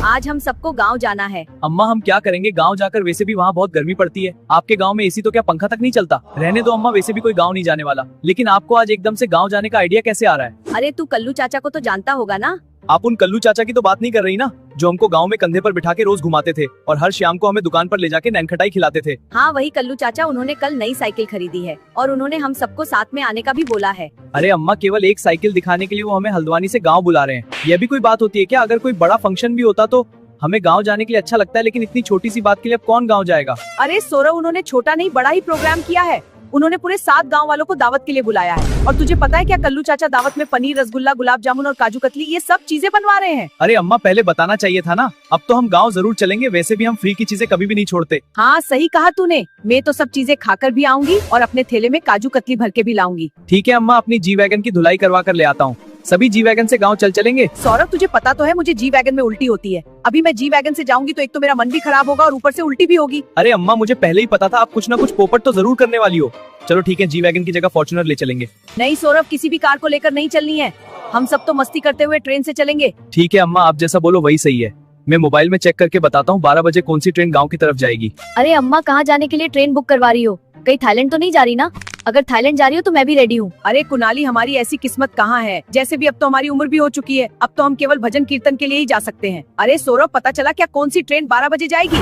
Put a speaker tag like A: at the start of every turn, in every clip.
A: आज हम सबको गांव जाना है।
B: अम्मा हम क्या करेंगे गांव जाकर, वैसे भी वहाँ बहुत गर्मी पड़ती है। आपके गांव में एसी तो क्या पंखा तक नहीं चलता। रहने दो अम्मा, वैसे भी कोई गांव नहीं जाने वाला। लेकिन आपको आज एकदम से गांव जाने का आइडिया कैसे आ रहा है?
A: अरे तू कल्लू चाचा को तो जानता होगा ना।
B: आप उन कल्लू चाचा की तो बात नहीं कर रही ना, जो हमको गांव में कंधे पर बिठा के रोज घुमाते थे और हर शाम को हमें दुकान पर ले जाके नैनखटाई खिलाते थे।
A: हाँ वही कल्लू चाचा, उन्होंने कल नई साइकिल खरीदी है और उन्होंने हम सबको साथ में आने का भी बोला है।
B: अरे अम्मा, केवल एक साइकिल दिखाने के लिए वो हमें हल्द्वानी से गाँव बुला रहे हैं, यह भी कोई बात होती है क्या? अगर कोई बड़ा फंक्शन भी होता तो हमें गांव जाने के लिए अच्छा लगता है, लेकिन इतनी छोटी सी बात के लिए अब कौन गांव जाएगा?
A: अरे सौरभ, उन्होंने छोटा नहीं बड़ा ही प्रोग्राम किया है। उन्होंने पूरे 7 गांव वालों को दावत के लिए बुलाया है। और तुझे पता है क्या, कल्लू चाचा दावत में पनीर, रसगुल्ला, गुलाब जामुन और काजू कतली ये सब चीजें बनवा रहे हैं।
B: अरे अम्मा, पहले बताना चाहिए था ना। अब तो हम गांव जरूर चलेंगे, वैसे भी हम फ्री की चीजें कभी भी नहीं छोड़ते।
A: हाँ सही कहा तूने, मैं तो सब चीजें खाकर भी आऊंगी और अपने थैले में काजू कतली भर के भी लाऊंगी।
B: ठीक है अम्मा, अपनी जी वैगन की धुलाई करवा कर ले आता हूँ। सभी जी वैगन से गाँव चल चलेंगे।
A: सौरभ तुझे पता तो है मुझे जी वैगन में उल्टी होती है। अभी मैं जी वैगन से जाऊंगी तो एक तो मेरा मन भी खराब होगा और ऊपर से उल्टी भी होगी।
B: अरे अम्मा, मुझे पहले ही पता था आप कुछ न कुछ पोपट तो जरूर करने वाली हो। चलो ठीक है, जी वैगन की जगह फॉर्च्यूनर ले चलेंगे।
A: नहीं सौरभ, किसी भी कार को लेकर नहीं चलनी है। हम सब तो मस्ती करते हुए ट्रेन से चलेंगे।
B: ठीक है अम्मा, आप जैसा बोलो वही सही है। मैं मोबाइल में चेक करके बताता हूँ 12 बजे कौन सी ट्रेन गाँव की तरफ जाएगी।
A: अरे अम्मा, कहाँ जाने के लिए ट्रेन बुक करवा रही हो? कहीं थाईलैंड तो नहीं जा रही ना? अगर थाईलैंड जा रही हो तो मैं भी रेडी हूँ। अरे कुनाली, हमारी ऐसी किस्मत कहाँ है। जैसे भी अब तो हमारी उम्र भी हो चुकी है, अब तो हम केवल भजन कीर्तन के लिए ही जा सकते हैं। अरे सौरभ, पता चला क्या कौन सी ट्रेन 12 बजे जाएगी?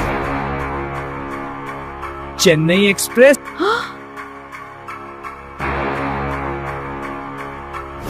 B: चेन्नई एक्सप्रेस।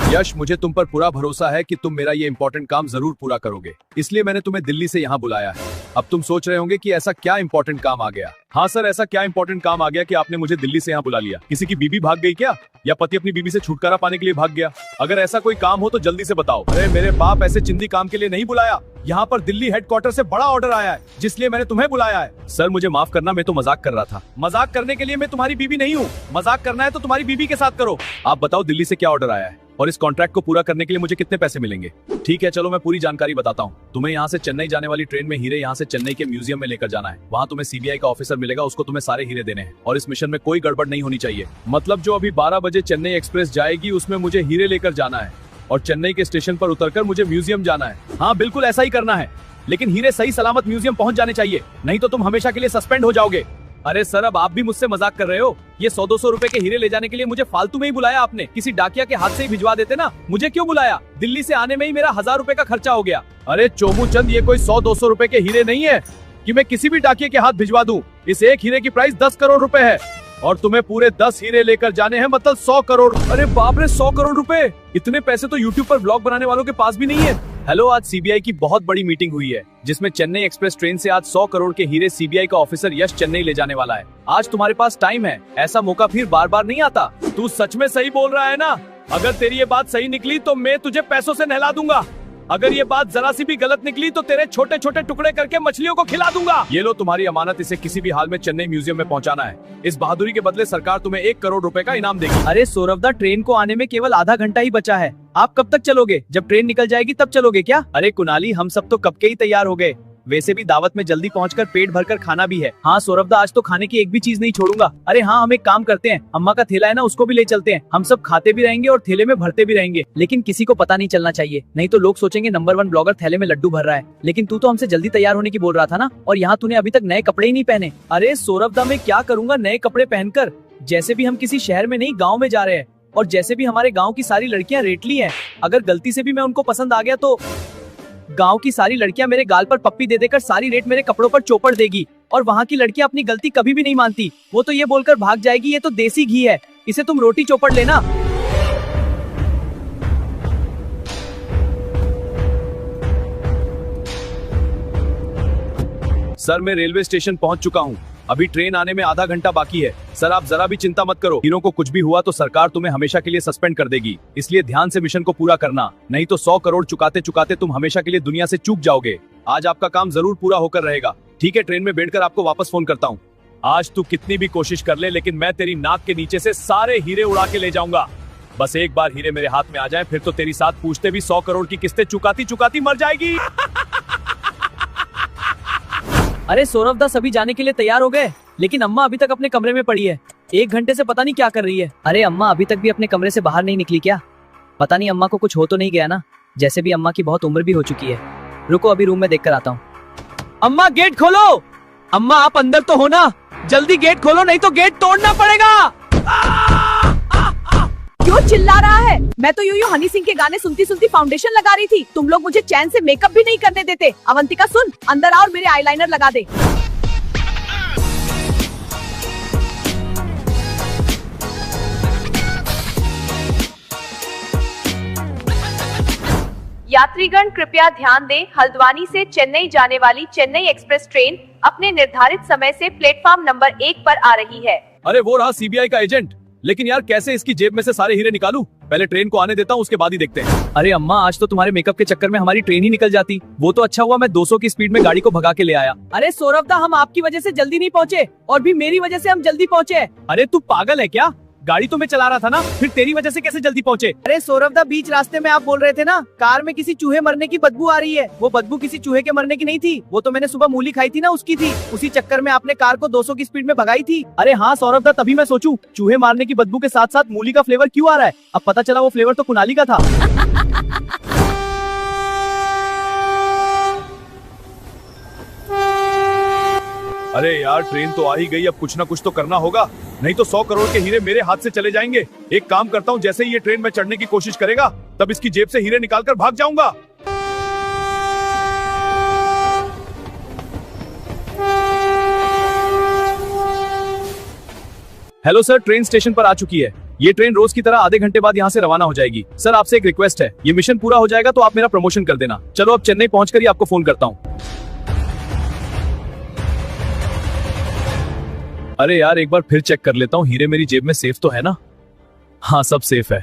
C: यश, मुझे तुम पर पूरा भरोसा है कि तुम मेरा ये इम्पोर्टेंट काम जरूर पूरा करोगे, इसलिए मैंने तुम्हें दिल्ली से यहाँ बुलाया है। अब तुम सोच रहे होंगे कि ऐसा क्या इम्पोर्टेंट काम आ गया। हाँ सर, ऐसा क्या इम्पोर्टेंट काम आ गया कि आपने मुझे दिल्ली से यहाँ बुला लिया? किसी की बीबी भाग गई क्या, या पति अपनी बीबी से छुटकारा पाने के लिए भाग गया? अगर ऐसा कोई काम हो तो जल्दी से बताओ। अरे मेरे बाप ऐसे चिंदी काम के लिए नहीं बुलाया। यहाँ पर दिल्ली हेडक्वार्टर से बड़ा ऑर्डर आया है, जिसलिए मैंने तुम्हें बुलाया है। सर मुझे माफ करना, मैं तो मजाक कर रहा था। मजाक करने के लिए मैं तुम्हारी बीबी नहीं हूँ। मजाक करना है तो तुम्हारी बीबी के साथ करो। आप बताओ दिल्ली से क्या ऑर्डर आया है और इस कॉन्ट्रैक्ट को पूरा करने के लिए मुझे कितने पैसे मिलेंगे? ठीक है चलो, मैं पूरी जानकारी बताता हूँ। तुम्हें यहाँ से चेन्नई जाने वाली ट्रेन में हीरे यहाँ से चेन्नई के म्यूजियम में लेकर जाना है। वहाँ तुम्हें सीबीआई का ऑफिसर मिलेगा, उसको तुम्हें सारे हीरे देने हैं और इस मिशन में कोई गड़बड़ नहीं होनी चाहिए। मतलब जो अभी 12 बजे चेन्नई एक्सप्रेस जाएगी उसमें मुझे हीरे लेकर जाना है और चेन्नई के स्टेशन पर उतरकर मुझे म्यूजियम जाना है। हाँ बिल्कुल ऐसा ही करना है, लेकिन हीरे सही सलामत म्यूजियम पहुंच जाने चाहिए, नहीं तो तुम हमेशा के लिए सस्पेंड हो जाओगे। अरे सर, अब आप भी मुझसे मजाक कर रहे हो? ये 100-200 रुपए के हीरे ले जाने के लिए मुझे फालतू में ही बुलाया आपने। किसी डाकिया के हाथ से ही भिजवा देते ना, मुझे क्यों बुलाया? दिल्ली से आने में ही मेरा 1000 रुपए का खर्चा हो गया। अरे चोमू चंद, ये कोई 100-200 रुपए के हीरे नहीं है कि मैं किसी भी डाकिये के हाथ भिजवा दूं। इस एक हीरे की प्राइस 10 करोड़ रुपए है और तुम्हें पूरे 10 हीरे लेकर जाने हैं, मतलब 100 करोड़। अरे बाप रे, 100 करोड़ रुपए! इतने पैसे तो यूट्यूब पर ब्लॉग बनाने वालों के पास भी नहीं है। हेलो, आज सीबीआई की बहुत बड़ी मीटिंग हुई है, जिसमें चेन्नई एक्सप्रेस ट्रेन से आज 100 करोड़ के हीरे सीबीआई का ऑफिसर यश चेन्नई ले जाने वाला है। आज तुम्हारे पास टाइम है, ऐसा मौका फिर बार बार नहीं आता। तू सच में सही बोल रहा है ना? अगर तेरी ये बात सही निकली तो मैं तुझे पैसों से नहला दूंगा। अगर ये बात जरा सी भी गलत निकली तो तेरे छोटे छोटे टुकड़े करके मछलियों को खिला दूंगा। ये लो तुम्हारी अमानत, इसे किसी भी हाल में चेन्नई म्यूजियम में पहुंचाना है। इस बहादुरी के बदले सरकार तुम्हें 1 करोड़ रुपए का इनाम देगी।
B: अरे सौरभ, ट्रेन को आने में केवल आधा घंटा ही बचा है। आप कब तक चलोगे? जब ट्रेन निकल जाएगी तब चलोगे क्या? अरे कुनाली, हम सब तो कब के ही तैयार हो गए। वैसे भी दावत में जल्दी पहुंचकर पेट भरकर खाना भी है। हाँ सौरभ, आज तो खाने की एक भी चीज नहीं छोड़ूंगा। अरे हाँ, हम एक काम करते हैं, अम्मा का थैला है ना, उसको भी ले चलते हैं। हम सब खाते भी रहेंगे और थैले में भरते भी रहेंगे, लेकिन किसी को पता नहीं चलना चाहिए, नहीं तो लोग सोचेंगे नंबर 1 ब्लॉगर थैले में लड्डू भर रहा है। लेकिन तू तो हमसे जल्दी तैयार होने की बोल रहा था ना, और यहाँ तूने अभी तक नए कपड़े ही नहीं पहने। अरे सौरभ, मैं क्या करूंगा नए कपड़े पहनकर? जैसे भी हम किसी शहर में नहीं गाँव में जा रहे हैं, और जैसे भी हमारे गाँव की सारी लड़कियां रेटली है। अगर गलती से भी मैं उनको पसंद आ गया तो गांव की सारी लड़कियां मेरे गाल पर पप्पी दे देकर सारी रेट मेरे कपड़ों पर चौपड़ देगी, और वहाँ की लड़कियां अपनी गलती कभी भी नहीं मानती। वो तो ये बोलकर भाग जाएगी, ये तो देसी घी है, इसे तुम रोटी चौपड़ लेना।
C: सर मैं रेलवे स्टेशन पहुंच चुका हूं, अभी ट्रेन आने में आधा घंटा बाकी है। सर आप जरा भी चिंता मत करो, हीरो को कुछ भी हुआ तो सरकार तुम्हें हमेशा के लिए सस्पेंड कर देगी, इसलिए ध्यान से मिशन को पूरा करना, नहीं तो 100 करोड़ चुकाते चुकाते तुम हमेशा के लिए दुनिया से चूक जाओगे। आज आपका काम जरूर पूरा होकर रहेगा। ठीक है, ट्रेन में बैठकर आपको वापस फोन करता हूँ। आज तू कितनी भी कोशिश कर ले, लेकिन मैं तेरी नाक के नीचे से सारे हीरे उड़ा के ले जाऊंगा। बस एक बार हीरे मेरे हाथ में आ जाए, फिर तो तेरी साथ पूछते भी 100 करोड़ की किस्तें चुकाती चुकाती मर जाएगी।
B: अरे सौरभ दा, सभी जाने के लिए तैयार हो गए, लेकिन अम्मा अभी तक अपने कमरे में पड़ी है। 1 घंटे से पता नहीं क्या कर रही है। अरे अम्मा अभी तक भी अपने कमरे से बाहर नहीं निकली क्या? पता नहीं अम्मा को कुछ हो तो नहीं गया ना? जैसे भी अम्मा की बहुत उम्र भी हो चुकी है। रुको अभी रूम में देख कर आता हूँ। अम्मा गेट खोलो। अम्मा आप अंदर तो हो ना, जल्दी गेट खोलो नहीं तो गेट तोड़ना पड़ेगा।
A: क्यों चिल्ला रहा है? मैं तो यूं हनी सिंह के गाने सुनती सुनती फाउंडेशन लगा रही थी। तुम लोग मुझे चैन से मेकअप भी नहीं करने देते। अवंतिका सुन, अंदर आ और मेरे आईलाइनर लगा दे। यात्रीगण कृपया ध्यान दें, हल्द्वानी से चेन्नई जाने वाली चेन्नई एक्सप्रेस ट्रेन अपने निर्धारित समय से प्लेटफॉर्म नंबर 1 पर आ रही है।
C: अरे वो रहा सीबीआई का एजेंट। लेकिन यार कैसे इसकी जेब में से सारे हीरे निकालूं? पहले ट्रेन को आने देता हूँ, उसके बाद ही देखते हैं।
B: अरे अम्मा आज तो तुम्हारे मेकअप के चक्कर में हमारी ट्रेन ही निकल जाती। वो तो अच्छा हुआ मैं 200 की स्पीड में गाड़ी को भगा के ले आया।
A: अरे सौरभदा, हम आपकी वजह से जल्दी नहीं पहुँचे और भी मेरी वजह से हम जल्दी पहुँचे।
B: अरे तू पागल है क्या? गाड़ी तो मैं चला रहा था ना, फिर तेरी वजह से कैसे जल्दी पहुँचे?
A: अरे सौरभदा, बीच रास्ते में आप बोल रहे थे ना कार में किसी चूहे मरने की बदबू आ रही है। वो बदबू किसी चूहे के मरने की नहीं थी, वो तो मैंने सुबह मूली खाई थी ना, उसकी थी। उसी चक्कर में आपने कार को 200 की स्पीड में भगाई थी।
B: अरे हाँ सौरभ दा, तभी मैं सोचूं चूहे मारने की बदबू के साथ साथ मूली का फ्लेवर क्यों आ रहा है। अब पता चला वो फ्लेवर तो कुनाली का था।
C: अरे यार ट्रेन तो आ ही गई, अब कुछ ना कुछ तो करना होगा, नहीं तो 100 करोड़ के हीरे मेरे हाथ से चले जाएंगे। एक काम करता हूँ, जैसे ही ये ट्रेन में चढ़ने की कोशिश करेगा तब इसकी जेब से हीरे निकालकर भाग जाऊंगा।
B: हेलो सर, ट्रेन स्टेशन पर आ चुकी है। ये ट्रेन रोज की तरह आधे घंटे बाद यहाँ से रवाना हो जाएगी। सर आपसे एक रिक्वेस्ट है, ये मिशन पूरा हो जाएगा तो आप मेरा प्रमोशन कर देना। चलो अब चेन्नई पहुंचकर ही आपको फोन करता हूँ। अरे यार एक बार फिर चेक कर लेता हूँ, हीरे मेरी जेब में सेफ तो है ना? हाँ सब सेफ है।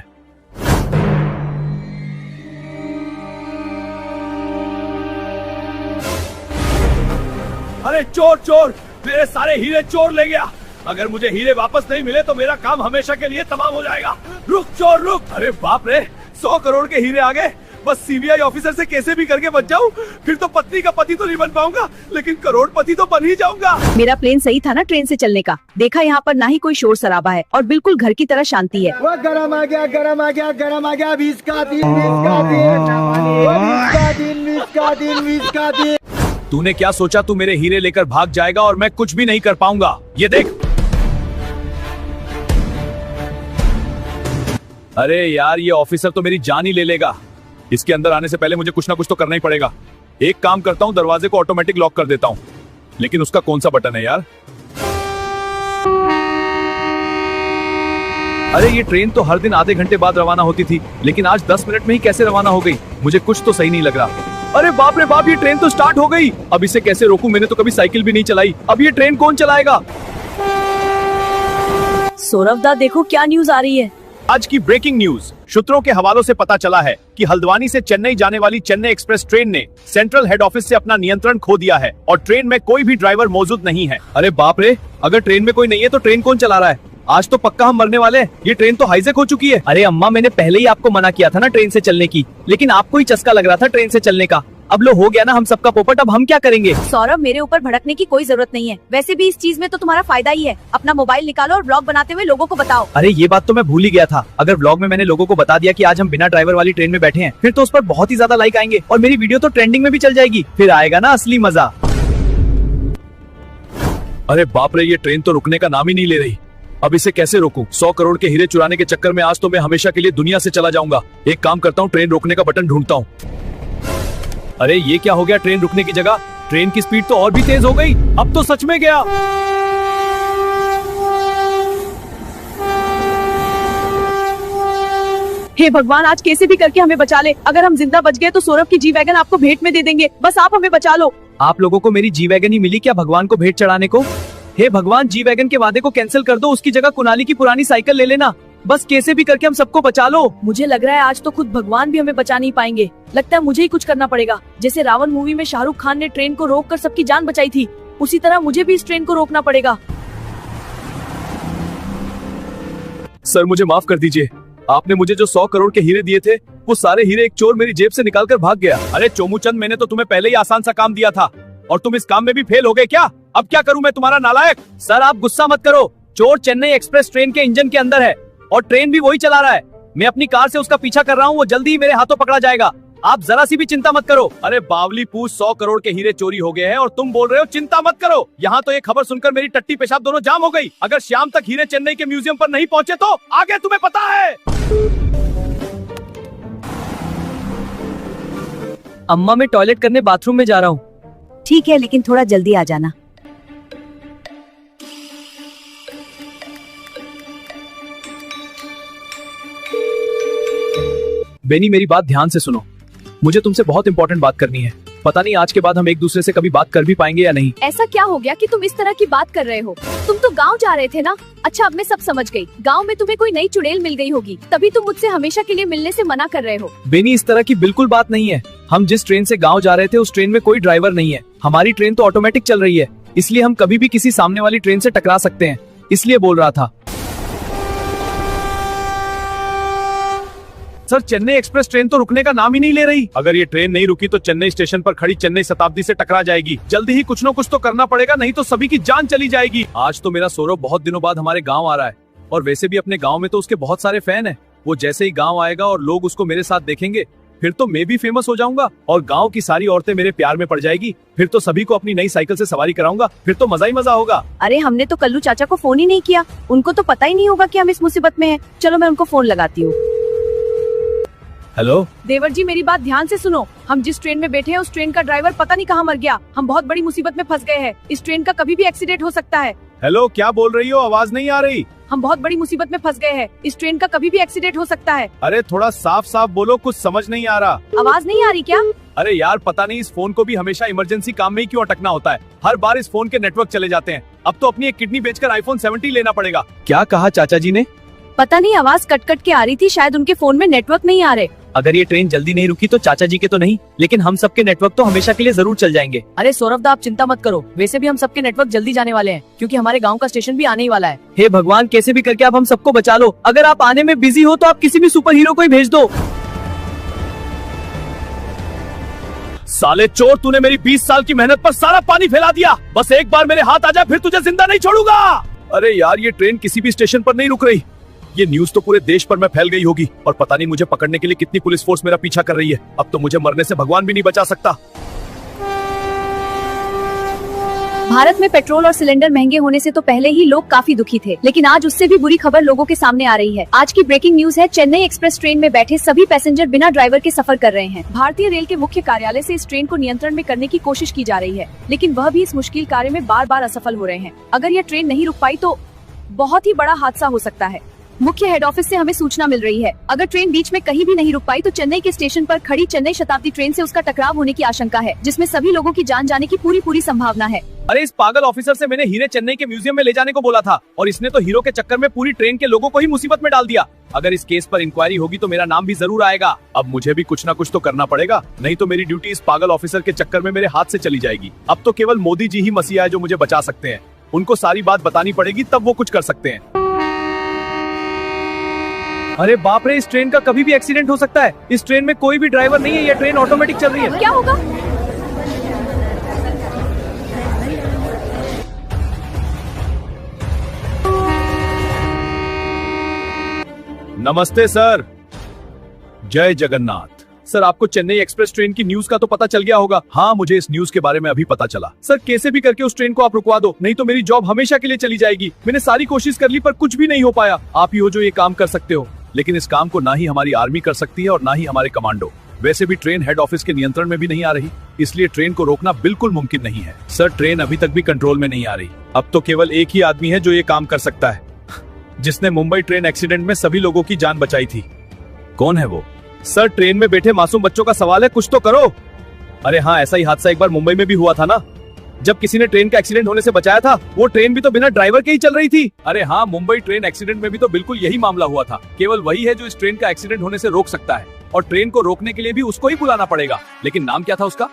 C: अरे चोर चोर, मेरे सारे हीरे चोर ले गया। अगर मुझे हीरे वापस नहीं मिले तो मेरा काम हमेशा के लिए तमाम हो जाएगा। रुक चोर रुक। अरे बाप रे, 100 करोड़ के हीरे आ गए। बस सीबीआई ऑफिसर से कैसे भी करके बच जाऊं, फिर तो पत्नी का पति तो नहीं बन पाऊंगा, लेकिन करोड़पति तो बन ही जाऊंगा।
A: मेरा प्लेन सही था ना ट्रेन से चलने का? देखा यहाँ पर ना ही कोई शोर शराबा है और बिल्कुल घर की तरह शांति है।
D: वो गरम आ गया, गरम आ गया, गरम आ गया। 20 का दिन, 20 का दिन, 20 का दिन, 20 का दिन, 20 का दिन।
C: तूने क्या सोचा तू मेरे हीरे लेकर भाग जाएगा और मैं कुछ भी नहीं कर पाऊंगा? ये देख। अरे यार ये ऑफिसर तो मेरी जान ही ले लेगा। इसके अंदर आने से पहले मुझे कुछ ना कुछ तो करना ही पड़ेगा। एक काम करता हूँ, दरवाजे को ऑटोमेटिक लॉक कर देता हूँ, लेकिन उसका कौन सा बटन है यार?
B: अरे ये ट्रेन तो हर दिन आधे घंटे बाद रवाना होती थी, लेकिन आज 10 मिनट में ही कैसे रवाना हो गई? मुझे कुछ तो सही नहीं लग रहा। अरे बाप रे बाप, ये ट्रेन तो स्टार्ट हो गई। अब इसे कैसे रोकूं? मैंने तो कभी साइकिल भी नहीं चलाई। अब ये ट्रेन कौन चलाएगा?
A: सौरभदा देखो क्या न्यूज आ रही है।
C: आज की ब्रेकिंग न्यूज। सूत्रों के हवालों से पता चला है कि हल्द्वानी से चेन्नई जाने वाली चेन्नई एक्सप्रेस ट्रेन ने सेंट्रल हेड ऑफिस से अपना नियंत्रण खो दिया है और ट्रेन में कोई भी ड्राइवर मौजूद नहीं है।
B: अरे बाप रे, अगर ट्रेन में कोई नहीं है तो ट्रेन कौन चला रहा है? आज तो पक्का हम मरने वाले हैं। ये ट्रेन तो हाईजैक हो चुकी है। अरे अम्मा, मैंने पहले ही आपको मना किया था ना ट्रेन से चलने की, लेकिन आपको ही चस्का लग रहा था ट्रेन से चलने का। अब लो हो गया ना हम सबका पोपट, अब हम क्या करेंगे?
A: सौरभ, मेरे ऊपर भड़कने की कोई जरूरत नहीं है। वैसे भी इस चीज में तो तुम्हारा फायदा ही है। अपना मोबाइल निकालो और ब्लॉग बनाते हुए लोगों को बताओ।
B: अरे ये बात तो मैं भूल ही गया था। अगर ब्लॉग में मैंने लोगों को बता दिया कि आज हम बिना ड्राइवर वाली ट्रेन में बैठे हैं, फिर तो उस पर बहुत ही ज्यादा लाइक आएंगे और मेरी वीडियो तो ट्रेंडिंग में भी चल जाएगी। फिर आएगा ना असली मजा।
C: अरे बाप रे, ये ट्रेन तो रुकने का नाम ही नहीं ले रही। अब इसे कैसे रोकूं? 100 करोड़ के हीरे चुराने के चक्कर में आज तो मैं हमेशा के लिए दुनिया से चला जाऊंगा। एक काम करता हूँ, ट्रेन रोकने का बटन ढूंढता हूँ।
B: अरे ये क्या हो गया? ट्रेन रुकने की जगह ट्रेन की स्पीड तो और भी तेज हो गई। अब तो सच में गया।
A: हे भगवान, आज कैसे भी करके हमें बचा ले। अगर हम जिंदा बच गए तो सौरभ की जी वैगन आपको भेंट में दे देंगे। बस आप हमें बचा लो।
B: आप लोगों को मेरी जी वैगन ही मिली क्या भगवान को भेंट चढ़ाने को? हे भगवान, जी वैगन के वादे को कैंसिल कर दो, उसकी जगह कुनाली की पुरानी साइकिल ले लेना। बस कैसे भी करके हम सबको बचा लो।
A: मुझे लग रहा है आज तो खुद भगवान भी हमें बचा नहीं पाएंगे। लगता है मुझे ही कुछ करना पड़ेगा। जैसे रावण मूवी में शाहरुख खान ने ट्रेन को रोककर सबकी जान बचाई थी, उसी तरह मुझे भी इस ट्रेन को रोकना पड़ेगा।
C: सर मुझे माफ कर दीजिए, आपने मुझे जो 100 करोड़ के हीरे दिए थे वो सारे हीरे एक चोर मेरी जेब से निकाल कर भाग गया। अरे चोमूचंद, मैंने तो तुम्हें पहले ही आसान सा काम दिया था और तुम इस काम में भी फेल हो गए क्या? अब क्या करूं मैं तुम्हारा नालायक?
B: सर आप गुस्सा मत करो। चोर चेन्नई एक्सप्रेस ट्रेन के इंजन के अंदर है और ट्रेन भी वही चला रहा है। मैं अपनी कार से उसका पीछा कर रहा हूँ, वो जल्दी ही मेरे हाथों पकड़ा जाएगा। आप जरा सी भी चिंता मत करो। अरे बावली पूछ, 100 करोड़ के हीरे चोरी हो गए हैं और तुम बोल रहे हो चिंता मत करो। यहाँ तो ये खबर सुनकर मेरी टट्टी पेशाब दोनों जाम हो गई। अगर शाम तक हीरे चेन्नई के म्यूजियम पर नहीं पहुँचे तो आगे तुम्हें पता है।
A: अम्मा, मैं टॉयलेट करने बाथरूम में जा रहा हूँ। ठीक है, लेकिन थोड़ा जल्दी आ जाना।
B: बेनी, मेरी बात ध्यान से सुनो। मुझे तुमसे बहुत इंपॉर्टेंट बात करनी है। पता नहीं आज के बाद हम एक दूसरे से कभी बात कर भी पाएंगे या नहीं।
A: ऐसा क्या हो गया कि तुम इस तरह की बात कर रहे हो? तुम तो गांव जा रहे थे ना? अच्छा, अब मैं सब समझ गई। गांव में तुम्हें कोई नई चुड़ैल मिल गई होगी, तभी तुम मुझसे हमेशा के लिए मिलने से मना कर रहे हो।
B: बेनी, इस तरह की बिल्कुल बात नहीं है। हम जिस ट्रेन से गाँव जा रहे थे उस ट्रेन में कोई ड्राइवर नहीं है। हमारी ट्रेन तो ऑटोमेटिक चल रही है, इसलिए हम कभी भी किसी सामने वाली ट्रेन से टकरा सकते हैं, इसलिए बोल रहा था। सर, चेन्नई एक्सप्रेस ट्रेन तो रुकने का नाम ही नहीं ले रही। अगर ये ट्रेन नहीं रुकी तो चेन्नई स्टेशन पर खड़ी चेन्नई शताब्दी से टकरा जाएगी। जल्दी ही कुछ न कुछ तो करना पड़ेगा, नहीं तो सभी की जान चली जाएगी। आज तो मेरा सौरभ बहुत दिनों बाद हमारे गांव आ रहा है, और वैसे भी अपने गांव में तो उसके बहुत सारे फैन हैं। वो जैसे ही गांव आएगा और लोग उसको मेरे साथ देखेंगे, फिर तो मैं भी फेमस हो जाऊंगा और गांव की सारी औरतें मेरे प्यार में पड़ जाएगी। फिर तो सभी को अपनी नई साइकिल से सवारी कराऊंगा, फिर तो मजा ही मजा होगा।
A: अरे, हमने तो कल्लू चाचा को फोन ही नहीं किया। उनको तो पता ही नहीं होगा कि हम इस मुसीबत में हैं। चलो मैं उनको फोन लगाती हूँ।
B: हेलो
A: देवर जी, मेरी बात ध्यान से सुनो। हम जिस ट्रेन में बैठे हैं उस ट्रेन का ड्राइवर पता नहीं कहाँ मर गया। हम बहुत बड़ी मुसीबत में फंस गए हैं। इस ट्रेन का कभी भी एक्सीडेंट हो सकता है।
B: हेलो, क्या बोल रही हो? आवाज नहीं आ रही।
A: हम बहुत बड़ी मुसीबत में फंस गए हैं। इस ट्रेन का कभी भी एक्सीडेंट हो सकता है।
B: अरे थोड़ा साफ साफ बोलो, कुछ समझ नहीं आ रहा।
A: आवाज नहीं आ रही क्या?
B: अरे यार, पता नहीं इस फोन को भी हमेशा इमरजेंसी काम में ही क्यों अटकना होता है। हर बार इस फोन के नेटवर्क चले जाते हैं। अब तो अपनी एक किडनी बेचकर आईफोन 17 लेना पड़ेगा। क्या कहा चाचा जी ने?
A: पता नहीं, आवाज कट कट के आ रही थी। शायद उनके फोन में नेटवर्क नहीं आ रहे।
B: अगर ये ट्रेन जल्दी नहीं रुकी तो चाचा जी के तो नहीं, लेकिन हम सबके नेटवर्क तो हमेशा के लिए जरूर चल जाएंगे।
A: अरे सौरभ दा, आप चिंता मत करो। वैसे भी हम सबके नेटवर्क जल्दी जाने वाले हैं, क्योंकि हमारे गांव का स्टेशन भी आने ही वाला है।
B: हे भगवान, कैसे भी करके आप हम सबको बचा लो। अगर आप आने में बिजी हो तो आप किसी भी सुपर हीरो को ही भेज दो। साले चोर, तूने मेरी 20 साल की मेहनत पर सारा पानी फैला दिया। बस एक बार मेरे हाथ आ जाए, फिर तुझे जिंदा नहीं छोड़ूंगा। अरे यार, ये ट्रेन किसी भी स्टेशन पर नहीं रुक रही। ये न्यूज तो पूरे देश पर में फैल गई होगी, और पता नहीं मुझे पकड़ने के लिए कितनी पुलिस फोर्स मेरा पीछा कर रही है। अब तो मुझे मरने से भगवान भी नहीं बचा सकता।
A: भारत में पेट्रोल और सिलेंडर महंगे होने से तो पहले ही लोग काफी दुखी थे, लेकिन आज उससे भी बुरी खबर लोगों के सामने आ रही है। आज की ब्रेकिंग न्यूज है, चेन्नई एक्सप्रेस ट्रेन में बैठे सभी पैसेंजर बिना ड्राइवर के सफर कर रहे हैं। भारतीय रेल के मुख्य कार्यालय से इस ट्रेन को नियंत्रण में करने की कोशिश की जा रही है, लेकिन वह भी इस मुश्किल कार्य में बार बार असफल हो रहे हैं। अगर यह ट्रेन नहीं रुक पाई तो बहुत ही बड़ा हादसा हो सकता है। मुख्य हेड ऑफिस से हमें सूचना मिल रही है, अगर ट्रेन बीच में कहीं भी नहीं रुक पाई तो चेन्नई के स्टेशन पर खड़ी चेन्नई शताब्दी ट्रेन से उसका टकराव होने की आशंका है, जिसमें सभी लोगों की जान जाने की पूरी संभावना है।
B: अरे इस पागल ऑफिसर से मैंने हीरे चेन्नई के म्यूजियम में ले जाने को बोला था, और इसने तो हीरो के चक्कर में पूरी ट्रेन के लोगों को ही मुसीबत में डाल दिया। अगर इस केस पर इंक्वायरी होगी तो मेरा नाम भी जरूर आएगा। अब मुझे भी कुछ ना कुछ तो करना पड़ेगा, नहीं तो मेरी ड्यूटी इस पागल ऑफिसर के चक्कर में मेरे हाथ से चली जाएगी। अब तो केवल मोदी जी ही मसीहा है जो मुझे बचा सकते हैं। उनको सारी बात बतानी पड़ेगी, तब वो कुछ कर सकते हैं। अरे बाप रे, इस ट्रेन का कभी भी एक्सीडेंट हो सकता है। इस ट्रेन में कोई भी ड्राइवर नहीं है, ये ट्रेन ऑटोमेटिक चल रही है।
A: क्या होगा?
B: नमस्ते सर। जय जगन्नाथ। सर, आपको चेन्नई एक्सप्रेस ट्रेन की न्यूज का तो पता चल गया होगा। हाँ, मुझे इस न्यूज के बारे में अभी पता चला। सर, कैसे भी करके उस ट्रेन को आप रुकवा दो, नहीं तो मेरी जॉब हमेशा के लिए चली जाएगी। मैंने सारी कोशिश कर ली पर कुछ भी नहीं हो पाया। आप ही हो जो ये काम कर सकते हो, लेकिन इस काम को ना ही हमारी आर्मी कर सकती है और ना ही हमारे कमांडो। वैसे भी ट्रेन हेड ऑफिस के नियंत्रण में भी नहीं आ रही, इसलिए ट्रेन को रोकना बिल्कुल मुमकिन नहीं है। सर, ट्रेन अभी तक भी कंट्रोल में नहीं आ रही। अब तो केवल एक ही आदमी है जो ये काम कर सकता है, जिसने मुंबई ट्रेन एक्सीडेंट में सभी लोगों की जान बचाई थी। कौन है वो? सर, ट्रेन में बैठे मासूम बच्चों का सवाल है, कुछ तो करो। अरे हाँ, ऐसा ही हादसा एक बार मुंबई में भी हुआ था ना, जब किसी ने ट्रेन का एक्सीडेंट होने से बचाया था। वो ट्रेन भी तो बिना ड्राइवर के ही चल रही थी। अरे हाँ, मुंबई ट्रेन एक्सीडेंट में भी तो बिल्कुल यही मामला हुआ था। केवल वही है जो इस ट्रेन का एक्सीडेंट होने से रोक सकता है, और ट्रेन को रोकने के लिए भी उसको ही बुलाना पड़ेगा। लेकिन नाम क्या था उसका?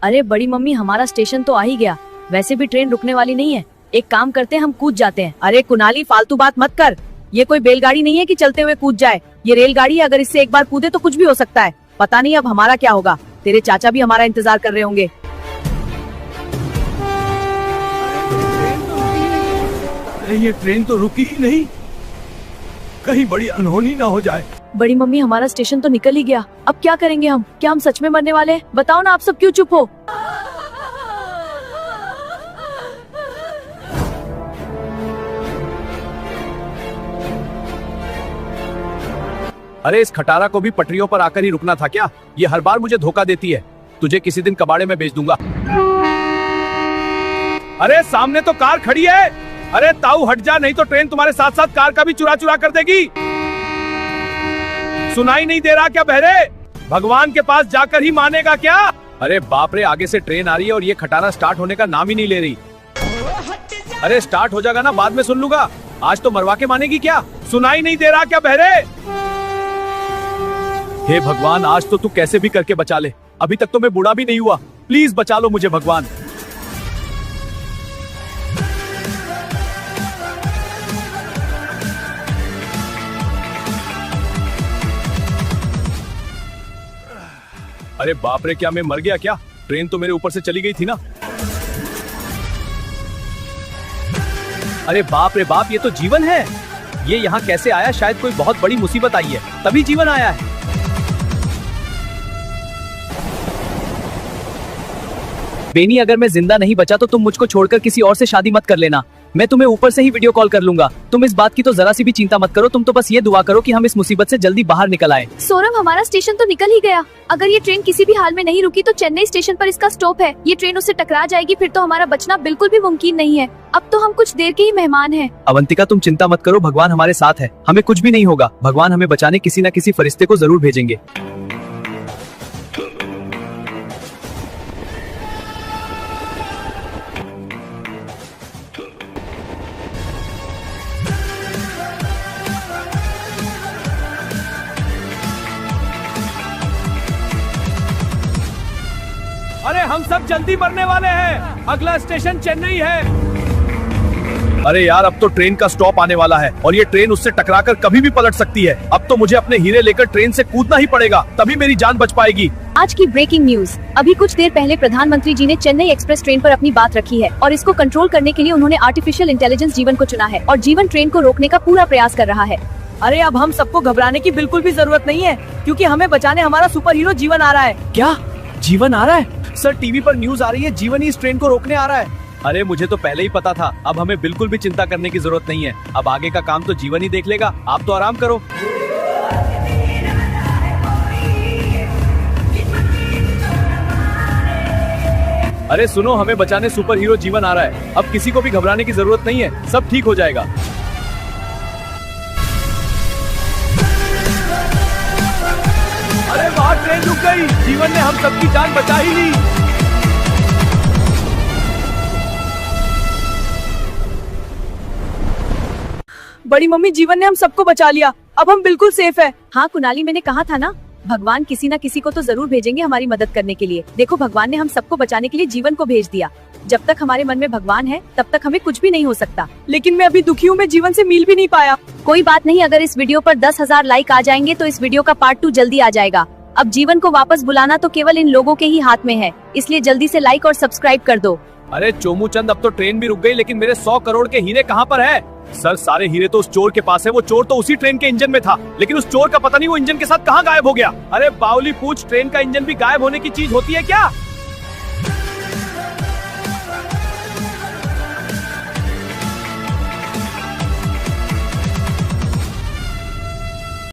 A: अरे बड़ी मम्मी, हमारा स्टेशन तो आ ही गया। वैसे भी ट्रेन रुकने वाली नहीं है। एक काम करते हैं, हम कूद जाते हैं। अरे कुणाली, फालतू बात मत कर। ये कोई बैलगाड़ी नहीं है कि चलते हुए कूद जाए। ये रेलगाड़ी है, अगर इससे एक बार कूदे तो कुछ भी हो सकता है। पता नहीं अब हमारा क्या होगा। तेरे चाचा भी हमारा इंतजार कर रहे होंगे।
C: अरे ये ट्रेन तो रुकी ही नहीं, कहीं बड़ी अनहोनी ना हो जाए।
A: बड़ी मम्मी हमारा स्टेशन तो निकल ही गया, अब क्या करेंगे हम? क्या हम सच में मरने वाले हैं? बताओ ना, आप सब क्यों चुप हो?
C: अरे इस खटारा को भी पटरियों पर आकर ही रुकना था क्या? ये हर बार मुझे धोखा देती है। तुझे किसी दिन कबाड़े में बेच दूंगा। अरे सामने तो कार खड़ी है। अरे ताऊ हट जा, नहीं तो ट्रेन तुम्हारे साथ साथ कार का भी चुरा चुरा कर देगी। सुनाई नहीं दे रहा क्या बहरे? भगवान के पास जाकर ही मानेगा क्या? अरे बाप रे, आगे से ट्रेन आ रही है और ये खटारा स्टार्ट होने का नाम ही नहीं ले रही। अरे स्टार्ट हो जाएगा ना, बाद में सुन लूंगा। आज तो मरवा के मानेगी क्या? सुनाई नहीं दे रहा क्या बहरे? हे भगवान, आज तो तू कैसे भी करके बचा ले। अभी तक तो मैं बूढ़ा भी नहीं हुआ। प्लीज बचा लो मुझे भगवान। अरे बाप रे, क्या मैं मर गया क्या? ट्रेन तो मेरे ऊपर से चली गई थी ना। अरे बाप रे बाप, ये तो जीवन है। ये यहाँ कैसे आया? शायद कोई बहुत बड़ी मुसीबत आई है, तभी जीवन आया है।
B: बेनी, अगर मैं जिंदा नहीं बचा तो तुम मुझको छोड़कर किसी और से शादी मत कर लेना। मैं तुम्हें ऊपर से ही वीडियो कॉल कर लूंगा। तुम इस बात की तो जरा सी भी चिंता मत करो। तुम तो बस ये दुआ करो कि हम इस मुसीबत से जल्दी बाहर निकल आए।
A: सौरभ, हमारा स्टेशन तो निकल ही गया। अगर ये ट्रेन किसी भी हाल में नहीं रुकी तो चेन्नई स्टेशन पर इसका स्टॉप है। ये ट्रेन उससे टकरा जाएगी, फिर तो हमारा बचना बिल्कुल भी मुमकिन नहीं है। अब तो हम कुछ देर के ही मेहमान हैं।
B: अवंतिका, तुम चिंता मत करो, भगवान हमारे साथ है। हमें कुछ भी नहीं होगा। भगवान हमें बचाने किसी न किसी फरिश्ते को जरूर भेजेंगे।
C: अरे हम सब जल्दी मरने वाले हैं। अगला स्टेशन चेन्नई है। अरे यार, अब तो ट्रेन का स्टॉप आने वाला है और ये ट्रेन उससे टकराकर कभी भी पलट सकती है। अब तो मुझे अपने हीरे लेकर ट्रेन से कूदना ही पड़ेगा, तभी मेरी जान बच पाएगी।
A: आज की ब्रेकिंग न्यूज। अभी कुछ देर पहले प्रधानमंत्री जी ने चेन्नई एक्सप्रेस ट्रेन पर अपनी बात रखी है और इसको कंट्रोल करने के लिए उन्होंने आर्टिफिशियल इंटेलिजेंस जीवन को चुना है और जीवन ट्रेन को रोकने का पूरा प्रयास कर रहा है।
E: अरे अब हम सबको घबराने की बिल्कुल भी जरूरत नहीं है, क्योंकि हमें बचाने हमारा सुपर हीरो जीवन आ रहा है।
B: क्या जीवन आ रहा है? सर, टीवी पर न्यूज आ रही है, जीवन ही इस ट्रेन को रोकने आ रहा है।
C: अरे मुझे तो पहले ही पता था। अब हमें बिल्कुल भी चिंता करने की जरूरत नहीं है। अब आगे का काम तो जीवन ही देख लेगा। आप तो आराम करो। अरे सुनो, हमें बचाने सुपर हीरो जीवन आ रहा है। अब किसी को भी घबराने की जरूरत नहीं है, सब ठीक हो जाएगा। अरे वाह, ट्रेन रुक गई। जीवन ने हम सबकी जान बचा ही ली।
E: बड़ी मम्मी, जीवन ने हम सबको बचा लिया। अब हम बिल्कुल सेफ है।
A: हाँ कुणाली, मैंने कहा था ना, भगवान किसी न किसी को तो जरूर भेजेंगे हमारी मदद करने के लिए। देखो, भगवान ने हम सबको बचाने के लिए जीवन को भेज दिया। जब तक हमारे मन में भगवान है तब तक हमें कुछ भी नहीं हो सकता।
E: लेकिन मैं अभी दुखी हूँ, मैं जीवन से मिल भी नहीं पाया।
A: कोई बात नहीं, अगर इस वीडियो पर 10,000 लाइक आ जाएंगे तो इस वीडियो का पार्ट 2 जल्दी आ जाएगा। अब जीवन को वापस बुलाना तो केवल इन लोगों के ही हाथ में है, इसलिए जल्दी से लाइक और सब्सक्राइब कर दो।
C: अरे चोमू चंद, अब तो ट्रेन भी रुक गई, लेकिन मेरे 100 करोड़ के हीरे कहाँ पर है? सर, सारे हीरे तो उस चोर के पास है। वो चोर तो उसी ट्रेन के इंजन में था, लेकिन उस चोर का पता नहीं वो इंजन के साथ कहाँ गायब हो गया। अरे बाउली पूछ, ट्रेन का इंजन भी गायब होने की चीज होती है क्या?